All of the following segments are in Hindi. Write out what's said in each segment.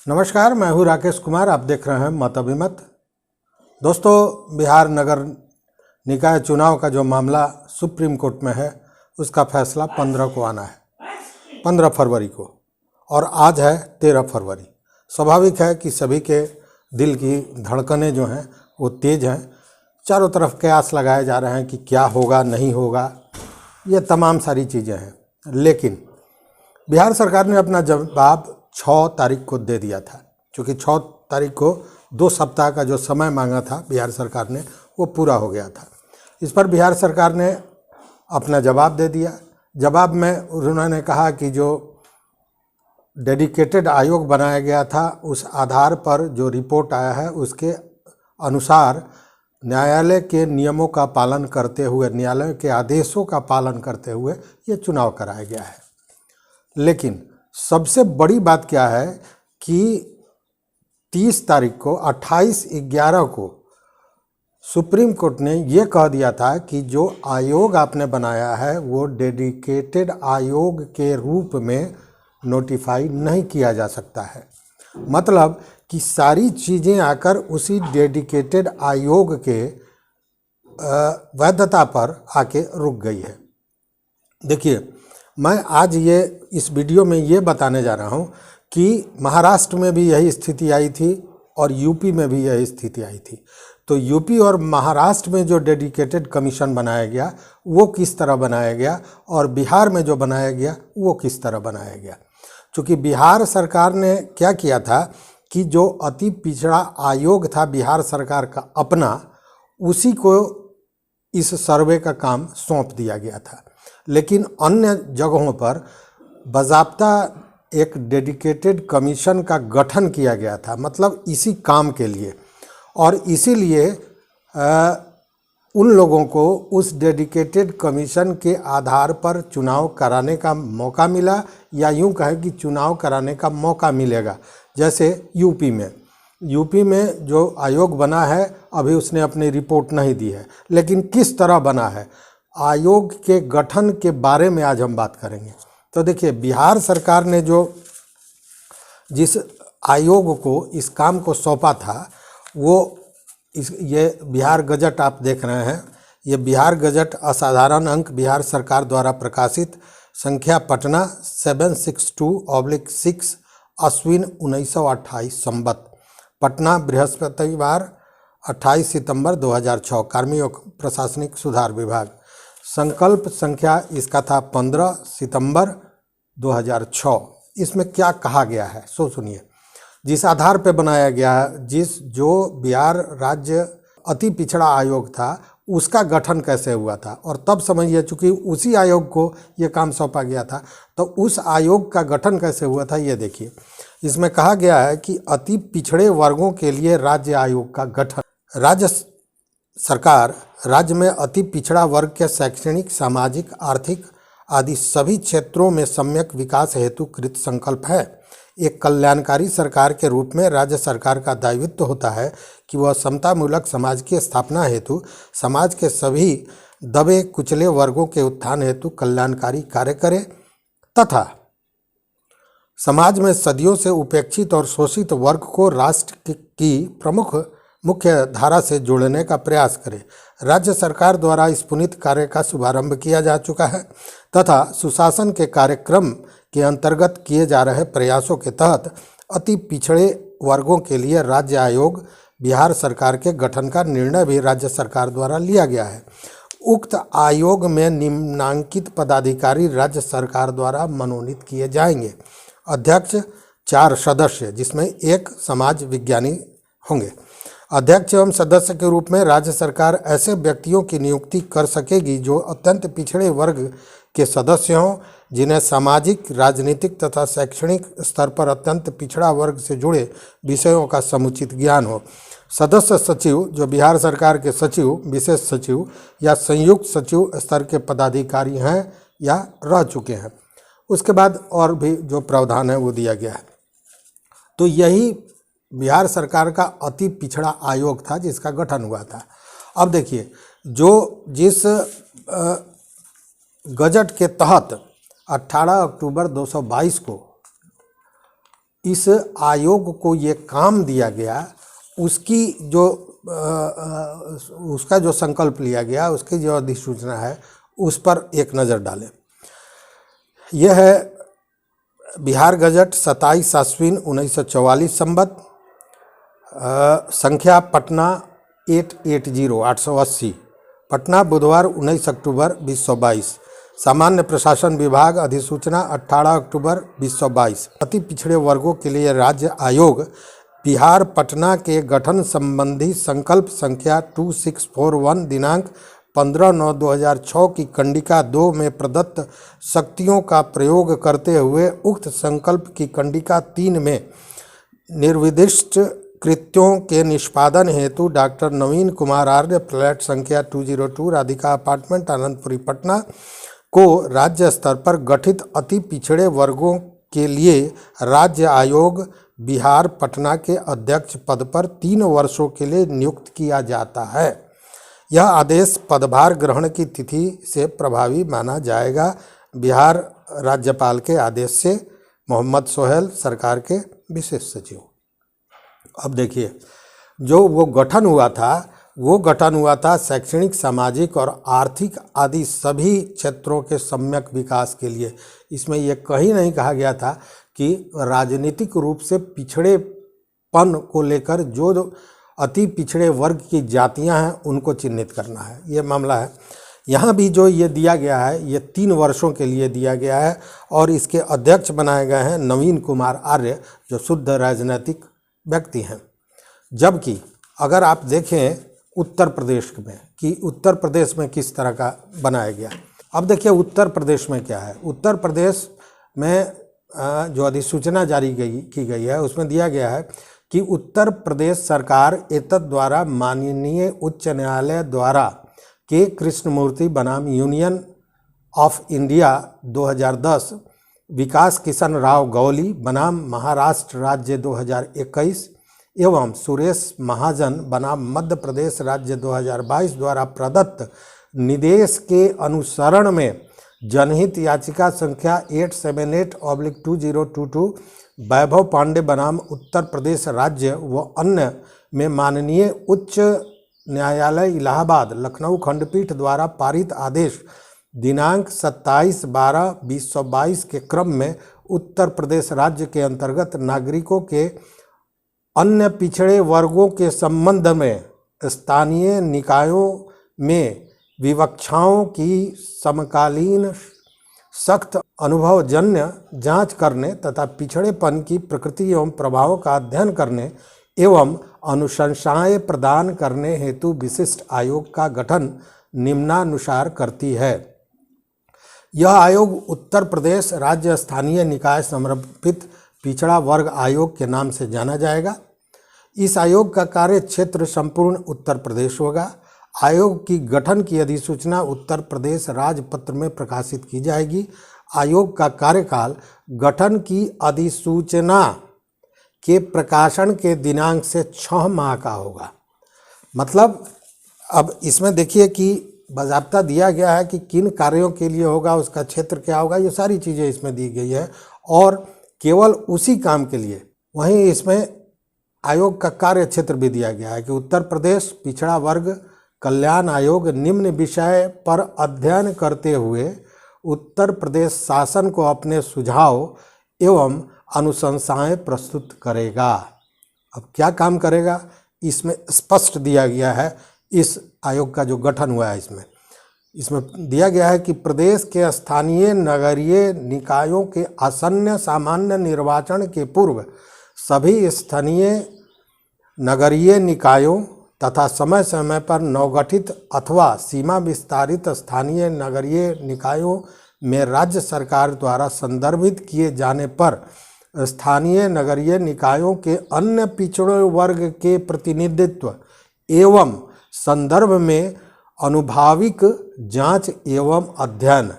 नमस्कार, मैं हूँ राकेश कुमार। आप देख रहे हैं मत अभिमत। दोस्तों, बिहार नगर निकाय चुनाव का जो मामला सुप्रीम कोर्ट में है उसका फैसला 15 को आना है, 15 फरवरी को, और आज है 13 फरवरी। स्वाभाविक है कि सभी के दिल की धड़कनें जो हैं वो तेज़ हैं। चारों तरफ कयास लगाए जा रहे हैं कि क्या होगा नहीं होगा, ये तमाम सारी चीज़ें हैं। लेकिन बिहार सरकार ने अपना जवाब 6 तारीख को दे दिया था, क्योंकि 6 तारीख को 2 सप्ताह का जो समय मांगा था बिहार सरकार ने वो पूरा हो गया था। इस पर बिहार सरकार ने अपना जवाब दे दिया। जवाब में उन्होंने कहा कि जो डेडिकेटेड आयोग बनाया गया था उस आधार पर जो रिपोर्ट आया है उसके अनुसार न्यायालय के नियमों का पालन करते हुए, न्यायालय के आदेशों का पालन करते हुए ये चुनाव कराया गया है। लेकिन सबसे बड़ी बात क्या है कि 30 तारीख को 28/11 को सुप्रीम कोर्ट ने ये कह दिया था कि जो आयोग आपने बनाया है वो डेडिकेटेड आयोग के रूप में नोटिफाई नहीं किया जा सकता है। मतलब कि सारी चीज़ें आकर उसी डेडिकेटेड आयोग के वैधता पर आके रुक गई है। देखिए, मैं आज इस वीडियो में ये बताने जा रहा हूँ कि महाराष्ट्र में भी यही स्थिति आई थी और यूपी में भी यही स्थिति आई थी। तो यूपी और महाराष्ट्र में जो डेडिकेटेड कमीशन बनाया गया वो किस तरह बनाया गया और बिहार में जो बनाया गया वो किस तरह बनाया गया। क्योंकि बिहार सरकार ने क्या किया था कि जो अति पिछड़ा आयोग था बिहार सरकार का अपना, उसी को इस सर्वे का काम सौंप दिया गया था। लेकिन अन्य जगहों पर बाज़ाब्ता एक डेडिकेटेड कमीशन का गठन किया गया था, मतलब इसी काम के लिए, और इसीलिए उन लोगों को उस डेडिकेटेड कमीशन के आधार पर चुनाव कराने का मौका मिला, या यूं कहें कि चुनाव कराने का मौका मिलेगा। जैसे यूपी में जो आयोग बना है अभी उसने अपनी रिपोर्ट नहीं दी है, लेकिन किस तरह बना है, आयोग के गठन के बारे में आज हम बात करेंगे। तो देखिए, बिहार सरकार ने जिस आयोग को इस काम को सौंपा था वो ये बिहार गजट आप देख रहे हैं। ये बिहार गजट असाधारण अंक बिहार सरकार द्वारा प्रकाशित संख्या पटना 762/6 अश्विन 1928 संवत, पटना, बृहस्पतिवार 28 सितंबर 2006, कार्मिक प्रशासनिक सुधार विभाग। संकल्प संख्या इसका था 15 सितंबर 2006। इसमें क्या कहा गया है सो सुनिए। जिस आधार पर बनाया गया है, जो बिहार राज्य अति पिछड़ा आयोग था उसका गठन कैसे हुआ था, और तब समझिए चूँकि उसी आयोग को ये काम सौंपा गया था तो उस आयोग का गठन कैसे हुआ था ये देखिए। इसमें कहा गया है कि अति पिछड़े वर्गों के लिए राज्य आयोग का गठन। राज्य सरकार राज्य में अति पिछड़ा वर्ग के शैक्षणिक, सामाजिक, आर्थिक आदि सभी क्षेत्रों में सम्यक विकास हेतु कृत संकल्प है। एक कल्याणकारी सरकार के रूप में राज्य सरकार का दायित्व होता है कि वह समतामूलक समाज की स्थापना हेतु समाज के सभी दबे कुचले वर्गों के उत्थान हेतु कल्याणकारी कार्य करे तथा समाज में सदियों से उपेक्षित और शोषित वर्ग को राष्ट्र की प्रमुख मुख्य धारा से जोड़ने का प्रयास करे। राज्य सरकार द्वारा इस पुनीत कार्य का शुभारंभ किया जा चुका है तथा सुशासन के कार्यक्रम के अंतर्गत किए जा रहे प्रयासों के तहत अति पिछड़े वर्गों के लिए राज्य आयोग बिहार सरकार के गठन का निर्णय भी राज्य सरकार द्वारा लिया गया है। उक्त आयोग में निम्नांकित पदाधिकारी राज्य सरकार द्वारा मनोनीत किए जाएंगे। अध्यक्ष 4 सदस्य, जिसमें 1 समाज विज्ञानी होंगे। अध्यक्ष एवं सदस्य के रूप में राज्य सरकार ऐसे व्यक्तियों की नियुक्ति कर सकेगी जो अत्यंत पिछड़े वर्ग के सदस्य हों, जिन्हें सामाजिक, राजनीतिक तथा शैक्षणिक स्तर पर अत्यंत पिछड़ा वर्ग से जुड़े विषयों का समुचित ज्ञान हो। सदस्य सचिव जो बिहार सरकार के सचिव, विशेष सचिव या संयुक्त सचिव स्तर के पदाधिकारी हैं या रह चुके हैं। उसके बाद और भी जो प्रावधान है वो दिया गया है। तो यही बिहार सरकार का अति पिछड़ा आयोग था जिसका गठन हुआ था। अब देखिए, जिस गजट के तहत 18 अक्टूबर 222 को इस आयोग को ये काम दिया गया, उसकी जो उसका जो संकल्प लिया गया, उसकी जो अधिसूचना है, उस पर एक नज़र डालें। यह है बिहार गजट 27 आश्विन 1944 संवत, संख्या पटना 880 पटना, बुधवार 19 अक्टूबर 2022। सामान्य प्रशासन विभाग, अधिसूचना 18 अक्टूबर 2022। अति पिछड़े वर्गों के लिए राज्य आयोग बिहार पटना के गठन संबंधी संकल्प संख्या 2641 दिनांक 15/9/2006 की कंडिका 2 में प्रदत्त शक्तियों का प्रयोग करते हुए उक्त संकल्प की कंडिका 3 में निर्दिष्ट कृत्यों के निष्पादन हेतु डॉक्टर नवीन कुमार आर्य, फ्लैट संख्या 202, राधिका अपार्टमेंट, आनंदपुरी, पटना को राज्य स्तर पर गठित अति पिछड़े वर्गों के लिए राज्य आयोग बिहार पटना के अध्यक्ष पद पर 3 वर्षों के लिए नियुक्त किया जाता है। यह आदेश पदभार ग्रहण की तिथि से प्रभावी माना जाएगा। बिहार राज्यपाल के आदेश से मोहम्मद सोहेल, सरकार के विशेष सचिव। अब देखिए, जो वो गठन हुआ था शैक्षणिक, सामाजिक और आर्थिक आदि सभी क्षेत्रों के सम्यक विकास के लिए। इसमें यह कहीं नहीं कहा गया था कि राजनीतिक रूप से पिछड़ेपन को लेकर जो अति पिछड़े वर्ग की जातियां हैं उनको चिन्हित करना है, ये मामला है। यहाँ भी जो ये दिया गया है, ये 3 वर्षों के लिए दिया गया है और इसके अध्यक्ष बनाए गए हैं नवीन कुमार आर्य, जो शुद्ध राजनीतिक व्यक्ति हैं। जबकि अगर आप देखें उत्तर प्रदेश में कि उत्तर प्रदेश में किस तरह का बनाया गया। अब देखिए उत्तर प्रदेश में क्या है। उत्तर प्रदेश में जो अधिसूचना जारी की गई है, उसमें दिया गया है कि उत्तर प्रदेश सरकार एतद द्वारा माननीय उच्च न्यायालय द्वारा के कृष्णमूर्ति बनाम यूनियन ऑफ इंडिया 2010, विकास किशन राव गौली बनाम महाराष्ट्र राज्य 2021 एवं सुरेश महाजन बनाम मध्य प्रदेश राज्य 2022 द्वारा प्रदत्त निर्देश के अनुसरण में जनहित याचिका संख्या 878/2022 वैभव पांडे बनाम उत्तर प्रदेश राज्य व अन्य में माननीय उच्च न्यायालय इलाहाबाद लखनऊ खंडपीठ द्वारा पारित आदेश दिनांक 27/12/2022 के क्रम में उत्तर प्रदेश राज्य के अंतर्गत नागरिकों के अन्य पिछड़े वर्गों के संबंध में स्थानीय निकायों में विवक्षाओं की समकालीन सख्त अनुभवजन्य जांच करने तथा पिछड़ेपन की प्रकृति एवं प्रभावों का अध्ययन करने एवं अनुशंसाएं प्रदान करने हेतु विशिष्ट आयोग का गठन निम्नानुसार करती है। यह आयोग उत्तर प्रदेश राज्य स्थानीय निकाय समर्पित पिछड़ा वर्ग आयोग के नाम से जाना जाएगा। इस आयोग का कार्य क्षेत्र संपूर्ण उत्तर प्रदेश होगा। आयोग की गठन की अधिसूचना उत्तर प्रदेश राजपत्र में प्रकाशित की जाएगी। आयोग का कार्यकाल गठन की अधिसूचना के प्रकाशन के दिनांक से 6 माह का होगा। मतलब अब इसमें देखिए कि बाज़ाब्ता दिया गया है कि किन कार्यों के लिए होगा, उसका क्षेत्र क्या होगा, ये सारी चीज़ें इसमें दी गई है और केवल उसी काम के लिए। वहीं इसमें आयोग का कार्य क्षेत्र भी दिया गया है कि उत्तर प्रदेश पिछड़ा वर्ग कल्याण आयोग निम्न विषय पर अध्ययन करते हुए उत्तर प्रदेश शासन को अपने सुझाव एवं अनुशंसाएं प्रस्तुत करेगा। अब क्या काम करेगा इसमें स्पष्ट दिया गया है। इस आयोग का जो गठन हुआ है इसमें दिया गया है कि प्रदेश के स्थानीय नगरीय निकायों के आसन्न सामान्य निर्वाचन के पूर्व सभी स्थानीय नगरीय निकायों तथा समय समय पर नवगठित अथवा सीमा विस्तारित स्थानीय नगरीय निकायों में राज्य सरकार द्वारा संदर्भित किए जाने पर स्थानीय नगरीय निकायों के अन्य पिछड़े वर्ग के प्रतिनिधित्व एवं संदर्भ में अनुभाविक जांच एवं अध्ययन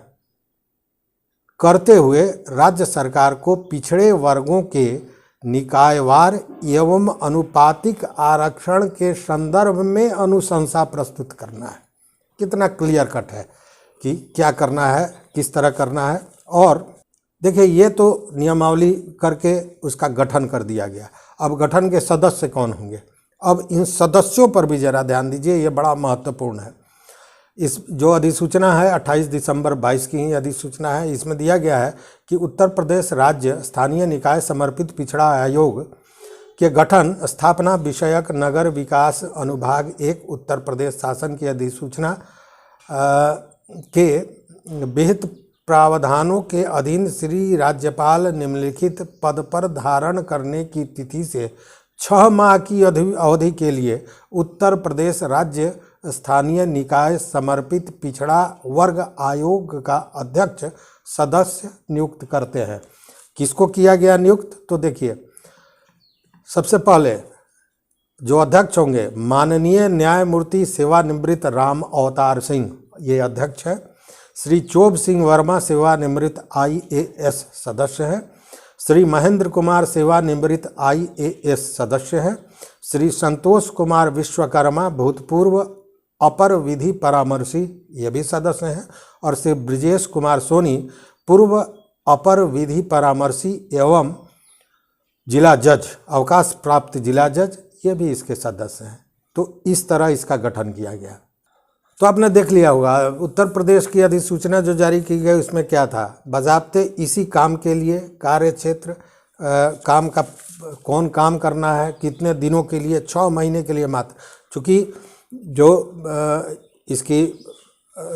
करते हुए राज्य सरकार को पिछड़े वर्गों के निकायवार एवं अनुपातिक आरक्षण के संदर्भ में अनुशंसा प्रस्तुत करना है। कितना क्लियर कट है कि क्या करना है, किस तरह करना है। और देखिए ये तो नियमावली करके उसका गठन कर दिया गया। अब गठन के सदस्य कौन होंगे, अब इन सदस्यों पर भी जरा ध्यान दीजिए, ये बड़ा महत्वपूर्ण है। इस जो अधिसूचना है 28 दिसंबर 22 की ही अधिसूचना है। इसमें दिया गया है कि उत्तर प्रदेश राज्य स्थानीय निकाय समर्पित पिछड़ा आयोग के गठन स्थापना विषयक नगर विकास अनुभाग 1 उत्तर प्रदेश शासन की अधिसूचना के विहित प्रावधानों के अधीन श्री राज्यपाल निम्नलिखित पद पर धारण करने की तिथि से 6 माह की अवधि के लिए उत्तर प्रदेश राज्य स्थानीय निकाय समर्पित पिछड़ा वर्ग आयोग का अध्यक्ष सदस्य नियुक्त करते हैं। किसको किया गया नियुक्त, तो देखिए सबसे पहले जो अध्यक्ष होंगे माननीय न्यायमूर्ति सेवानिवृत्त राम अवतार सिंह, ये अध्यक्ष है। श्री चोभ सिंह वर्मा सेवानिवृत्त IAS सदस्य हैं। श्री महेंद्र कुमार सेवानिवृत्त IAS सदस्य हैं। श्री संतोष कुमार विश्वकर्मा भूतपूर्व अपर विधि परामर्शी, ये भी सदस्य हैं। और श्री ब्रजेश कुमार सोनी पूर्व अपर विधि परामर्शी एवं जिला जज, अवकाश प्राप्त जिला जज, ये भी इसके सदस्य हैं। तो इस तरह इसका गठन किया गया। तो आपने देख लिया होगा उत्तर प्रदेश की अधिसूचना जो जारी की गई उसमें क्या था, बज़ाब्ते इसी काम के लिए कार्य क्षेत्र, काम का कौन काम करना है, कितने दिनों के लिए, 6 महीने के लिए मात्र। चूँकि जो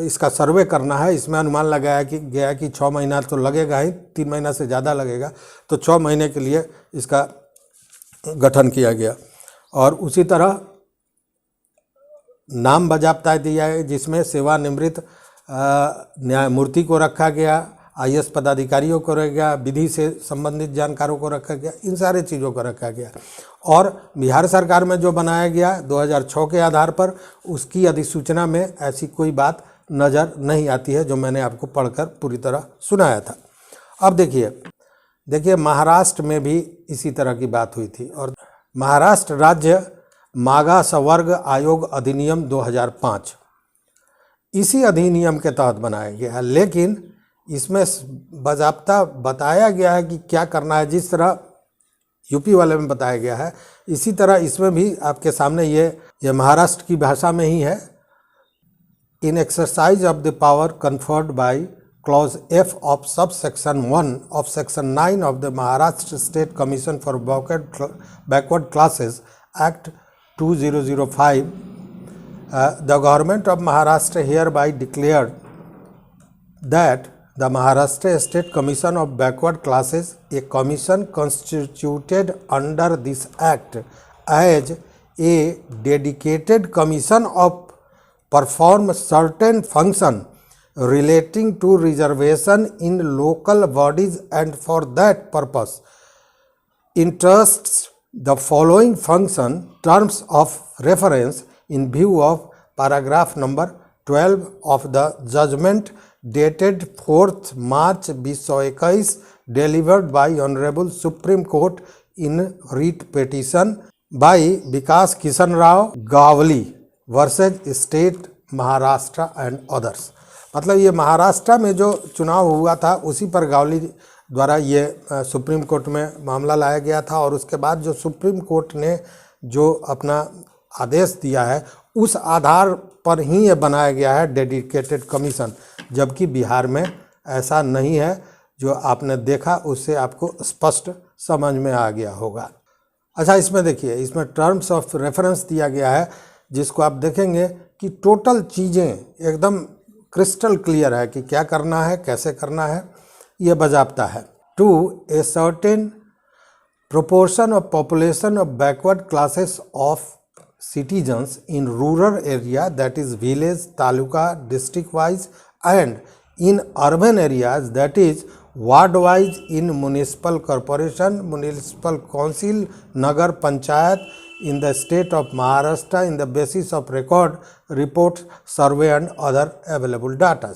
इसका सर्वे करना है, इसमें अनुमान लगाया कि गया कि 6 महीना तो लगेगा ही, 3 महीना से ज़्यादा लगेगा, तो 6 महीने के लिए इसका गठन किया गया। और उसी तरह नाम बाज़ाब्ता दिया है जिसमें सेवानिवृत्त न्यायमूर्ति को रखा गया, IAS पदाधिकारियों को रखा गया, विधि से संबंधित जानकारों को रखा गया, इन सारे चीज़ों को रखा गया। और बिहार सरकार में जो बनाया गया 2006 के आधार पर, उसकी अधिसूचना में ऐसी कोई बात नज़र नहीं आती है जो मैंने आपको पढ़कर पूरी तरह सुनाया था। अब देखिए महाराष्ट्र में भी इसी तरह की बात हुई थी। और महाराष्ट्र राज्य मागास वर्ग आयोग अधिनियम 2005 इसी अधिनियम के तहत बनाया गया है, लेकिन इसमें बाज़ाब्ता बताया गया है कि क्या करना है। जिस तरह यूपी वाले में बताया गया है, इसी तरह इसमें भी आपके सामने ये महाराष्ट्र की भाषा में ही है। In exercise of the power conferred by clause F of sub section 1 of section 9 of the Maharashtra state commission for backward classes act 2005, the government of Maharashtra hereby declared that the Maharashtra State Commission of Backward Classes, a commission constituted under this act, as a dedicated commission of perform certain function relating to reservation in local bodies, and for that purpose entrusts the following function terms of reference in view of paragraph number 12 of the judgment dated 4th March 2021 delivered by Honorable Supreme Court in writ petition by Vikas Kishan Rao Gawli versus State Maharashtra and others। मतलब ये महाराष्ट्र में जो चुनाव हुआ था उसी पर गावली द्वारा ये सुप्रीम कोर्ट में मामला लाया गया था। और उसके बाद जो सुप्रीम कोर्ट ने जो अपना आदेश दिया है उस आधार पर ही ये बनाया गया है डेडिकेटेड कमीशन, जबकि बिहार में ऐसा नहीं है। जो आपने देखा उससे आपको स्पष्ट समझ में आ गया होगा। अच्छा, इसमें देखिए, इसमें टर्म्स ऑफ रेफरेंस दिया गया है जिसको आप देखेंगे कि टोटल चीज़ें एकदम क्रिस्टल क्लियर है कि क्या करना है, कैसे करना है। ये बाज़ाब्ता है। To a certain proportion of population of backward classes of citizens in rural area, that is village, taluka, district wise, and in urban areas, that is ward wise, in municipal corporation, municipal council, Nagar Panchayat, in the state of Maharashtra in the basis of record, report, survey and other available data.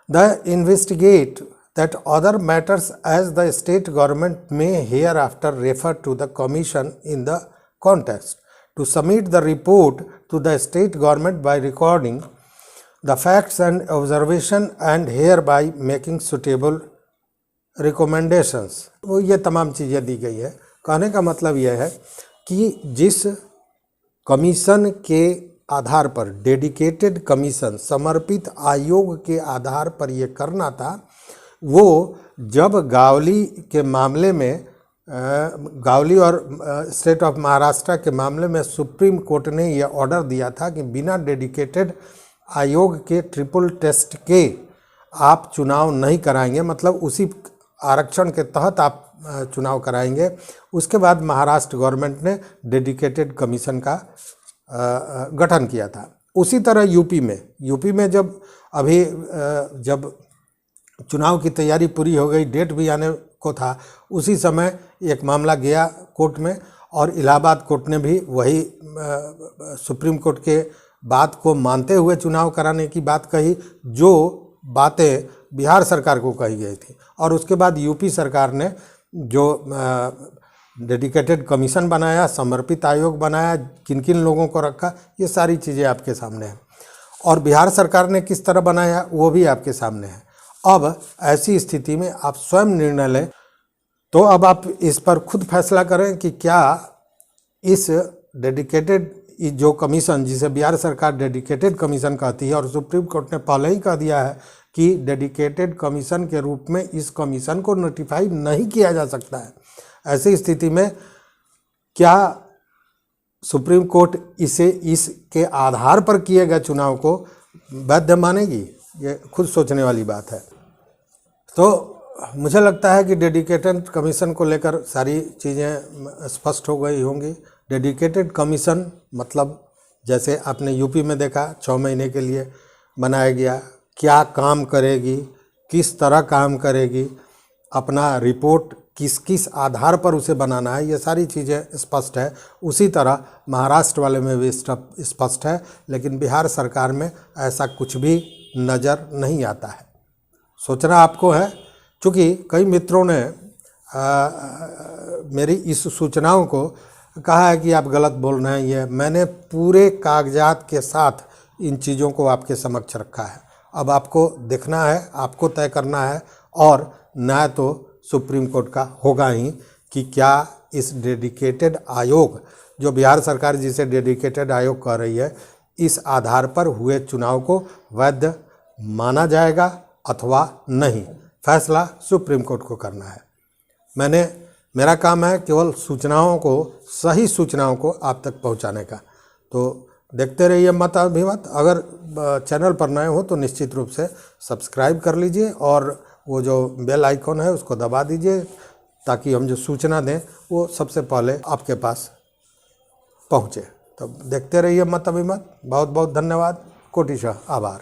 The investigate that other matters as the state government may hereafter refer to the commission in the context, to submit the report to the state government by recording the facts and observation and hereby making suitable recommendations, वो ये तमाम चीज़ें दी गई है। कहने का मतलब यह है कि जिस कमीशन के आधार पर, डेडिकेटेड कमीशन, समर्पित आयोग के आधार पर ये करना था, वो जब गावली के मामले में, गावली और स्टेट ऑफ महाराष्ट्र के मामले में सुप्रीम कोर्ट ने यह ऑर्डर दिया था कि बिना डेडिकेटेड आयोग के ट्रिपल टेस्ट के आप चुनाव नहीं कराएंगे, मतलब उसी आरक्षण के तहत आप चुनाव कराएंगे। उसके बाद महाराष्ट्र गवर्नमेंट ने डेडिकेटेड कमीशन का गठन किया था। उसी तरह यूपी में जब अभी जब चुनाव की तैयारी पूरी हो गई, डेट भी आने को था, उसी समय एक मामला गया कोर्ट में और इलाहाबाद कोर्ट ने भी वही सुप्रीम कोर्ट के बात को मानते हुए चुनाव कराने की बात कही, जो बातें बिहार सरकार को कही गई थी। और उसके बाद यूपी सरकार ने जो डेडिकेटेड कमीशन बनाया, समर्पित आयोग बनाया, किन किन लोगों को रखा, ये सारी चीज़ें आपके सामने हैं। और बिहार सरकार ने किस तरह बनाया वो भी आपके सामने है। अब ऐसी स्थिति में आप स्वयं निर्णय लें, तो अब आप इस पर खुद फैसला करें कि क्या इस डेडिकेटेड जो कमीशन, जिसे बिहार सरकार डेडिकेटेड कमीशन कहती है और सुप्रीम कोर्ट ने पहले ही कह दिया है कि डेडिकेटेड कमीशन के रूप में इस कमीशन को नोटिफाई नहीं किया जा सकता है, ऐसी स्थिति में क्या सुप्रीम कोर्ट इसे इसके आधार पर किए गए चुनाव को वैध मानेगी? ये खुद सोचने वाली बात है। तो मुझे लगता है कि डेडिकेटेड कमीशन को लेकर सारी चीज़ें स्पष्ट हो गई होंगी। डेडिकेटेड कमीशन मतलब जैसे आपने यूपी में देखा 6 महीने के लिए बनाया गया, क्या काम करेगी, किस तरह काम करेगी, अपना रिपोर्ट किस किस आधार पर उसे बनाना है, ये सारी चीज़ें स्पष्ट है। उसी तरह महाराष्ट्र वाले में भी स्पष्ट है, लेकिन बिहार सरकार में ऐसा कुछ भी नज़र नहीं आता है। सोचना आपको है, क्योंकि कई मित्रों ने मेरी इस सूचनाओं को कहा है कि आप गलत बोल रहे हैं। ये मैंने पूरे कागजात के साथ इन चीज़ों को आपके समक्ष रखा है। अब आपको देखना है, आपको तय करना है, और न्याय तो सुप्रीम कोर्ट का होगा ही कि क्या इस डेडिकेटेड आयोग, जो बिहार सरकार जिसे डेडिकेटेड आयोग कह रही है, इस आधार पर हुए चुनाव को वैध माना जाएगा अथवा नहीं। फैसला सुप्रीम कोर्ट को करना है। मेरा काम है केवल सूचनाओं को, सही सूचनाओं को आप तक पहुंचाने का। तो देखते रहिए मत अभिमत। अगर चैनल पर नए हो तो निश्चित रूप से सब्सक्राइब कर लीजिए और वो जो बेल आइकॉन है उसको दबा दीजिए, ताकि हम जो सूचना दें वो सबसे पहले आपके पास पहुँचे। तो देखते रहिए मत अभिमत। बहुत बहुत धन्यवाद, कोटिशः आभार।